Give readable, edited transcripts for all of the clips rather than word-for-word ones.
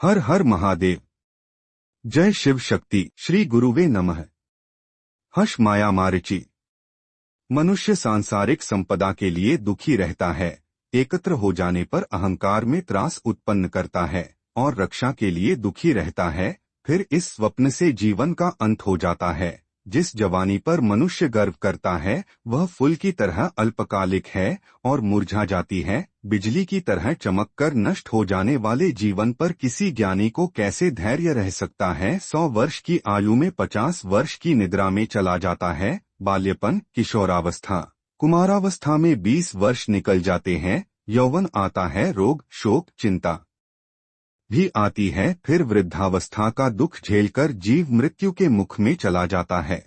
हर हर महादेव। जय शिव शक्ति। श्री गुरुवे नमः। हश माया मारिची। मनुष्य सांसारिक संपदा के लिए दुखी रहता है, एकत्र हो जाने पर अहंकार में त्रास उत्पन्न करता है और रक्षा के लिए दुखी रहता है। फिर इस स्वप्न से जीवन का अंत हो जाता है। जिस जवानी पर मनुष्य गर्व करता है वह फूल की तरह अल्पकालिक है और मुरझा जाती है। बिजली की तरह चमककर नष्ट हो जाने वाले जीवन पर किसी ज्ञानी को कैसे धैर्य रह सकता है। 100 वर्ष की आयु में 50 वर्ष की निद्रा में चला जाता है। बाल्यपन, किशोरावस्था, कुमारावस्था में 20 वर्ष निकल जाते हैं। यौवन आता है, रोग, शोक, चिंता भी आती है। फिर वृद्धावस्था का दुख झेलकर जीव मृत्यु के मुख में चला जाता है।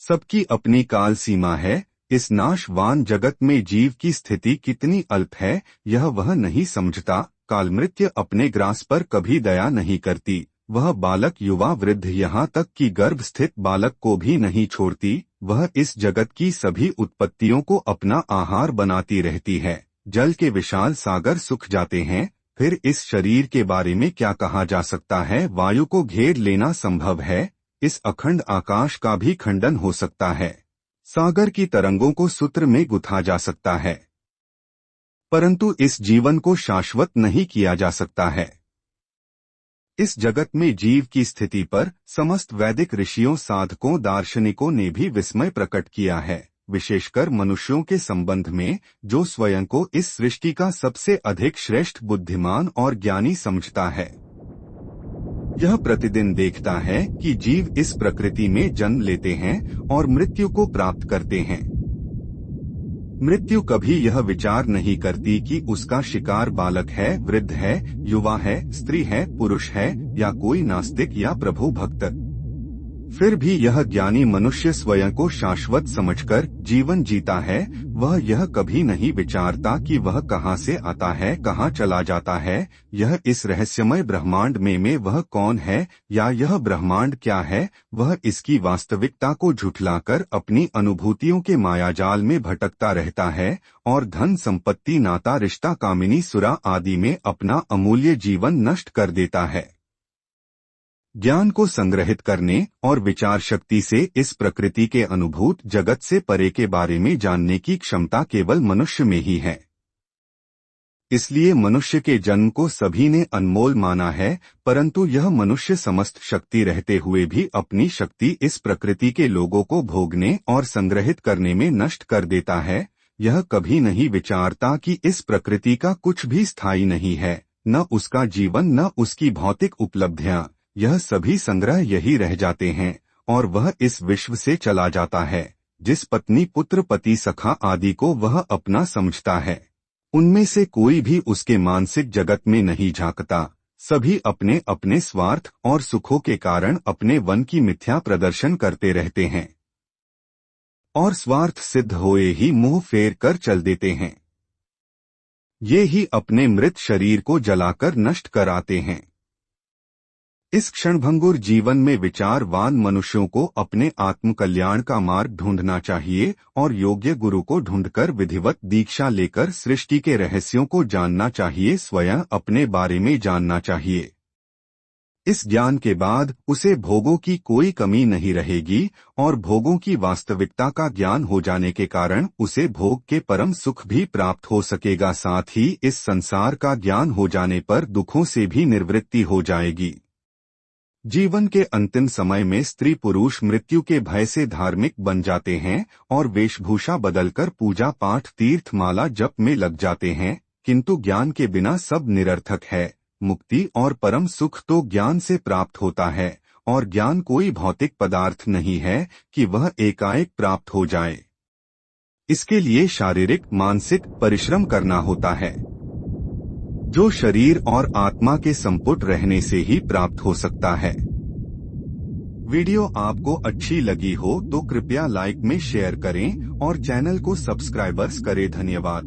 सबकी अपनी काल सीमा है। इस नाशवान जगत में जीव की स्थिति कितनी अल्प है यह वह नहीं समझता। काल मृत्यु अपने ग्रास पर कभी दया नहीं करती। वह बालक, युवा, वृद्ध, यहाँ तक कि गर्भ स्थित बालक को भी नहीं छोड़ती। वह इस जगत की सभी उत्पत्तियों को अपना आहार बनाती रहती है। जल के विशाल सागर सूख जाते हैं। फिर इस शरीर के बारे में क्या कहा जा सकता है। वायु को घेर लेना संभव है। इस अखंड आकाश का भी खंडन हो सकता है। सागर की तरंगों को सूत्र में गुथा जा सकता है, परंतु इस जीवन को शाश्वत नहीं किया जा सकता है। इस जगत में जीव की स्थिति पर समस्त वैदिक ऋषियों, साधकों, दार्शनिकों ने भी विस्मय प्रकट किया है, विशेषकर मनुष्यों के संबंध में, जो स्वयं को इस सृष्टि का सबसे अधिक श्रेष्ठ, बुद्धिमान और ज्ञानी समझता है। यह प्रतिदिन देखता है कि जीव इस प्रकृति में जन्म लेते हैं और मृत्यु को प्राप्त करते हैं। मृत्यु कभी यह विचार नहीं करती कि उसका शिकार बालक है, वृद्ध है, युवा है, स्त्री है, पुरुष है या कोई नास्तिक या प्रभु भक्त। फिर भी यह ज्ञानी मनुष्य स्वयं को शाश्वत समझकर जीवन जीता है। वह यह कभी नहीं विचारता कि वह कहाँ से आता है, कहाँ चला जाता है। यह इस रहस्यमय ब्रह्मांड में वह कौन है या यह ब्रह्मांड क्या है। वह इसकी वास्तविकता को झुठलाकर अपनी अनुभूतियों के मायाजाल में भटकता रहता है और धन, संपत्ति, नाता, रिश्ता, कामिनी, सुरा आदि में अपना अमूल्य जीवन नष्ट कर देता है। ज्ञान को संग्रहित करने और विचार शक्ति से इस प्रकृति के अनुभूत जगत से परे के बारे में जानने की क्षमता केवल मनुष्य में ही है। इसलिए मनुष्य के जन्म को सभी ने अनमोल माना है, परंतु यह मनुष्य समस्त शक्ति रहते हुए भी अपनी शक्ति इस प्रकृति के लोगों को भोगने और संग्रहित करने में नष्ट कर देता है। यह कभी नहीं विचारता कि इस प्रकृति का कुछ भी स्थायी नहीं है, न उसका जीवन, न उसकी भौतिक उपलब्धियां। यह सभी संग्रह यही रह जाते हैं और वह इस विश्व से चला जाता है। जिस पत्नी, पुत्र, पति, सखा आदि को वह अपना समझता है, उनमें से कोई भी उसके मानसिक जगत में नहीं झांकता। सभी अपने अपने स्वार्थ और सुखों के कारण अपने वन की मिथ्या प्रदर्शन करते रहते हैं और स्वार्थ सिद्ध होए ही मुंह फेर कर चल देते हैं। ये ही अपने मृत शरीर को जलाकर नष्ट कर आते हैं। इस क्षणभंगुर जीवन में विचारवान मनुष्यों को अपने आत्म कल्याण का मार्ग ढूंढना चाहिए और योग्य गुरु को ढूंढकर विधिवत दीक्षा लेकर सृष्टि के रहस्यों को जानना चाहिए, स्वयं अपने बारे में जानना चाहिए। इस ज्ञान के बाद उसे भोगों की कोई कमी नहीं रहेगी और भोगों की वास्तविकता का ज्ञान हो जाने के कारण उसे भोग के परम सुख भी प्राप्त हो सकेगा। साथ ही इस संसार का ज्ञान हो जाने पर दुखों से भी निवृत्ति हो जाएगी। जीवन के अंतिम समय में स्त्री पुरुष मृत्यु के भय से धार्मिक बन जाते हैं और वेशभूषा बदलकर पूजा पाठ, तीर्थ, माला जप में लग जाते हैं, किंतु ज्ञान के बिना सब निरर्थक है। मुक्ति और परम सुख तो ज्ञान से प्राप्त होता है और ज्ञान कोई भौतिक पदार्थ नहीं है कि वह एकाएक प्राप्त हो जाए। इसके लिए शारीरिक, मानसिक परिश्रम करना होता है, जो शरीर और आत्मा के संपुट रहने से ही प्राप्त हो सकता है। वीडियो आपको अच्छी लगी हो तो कृपया लाइक में शेयर करें और चैनल को सब्सक्राइबर्स करें। धन्यवाद।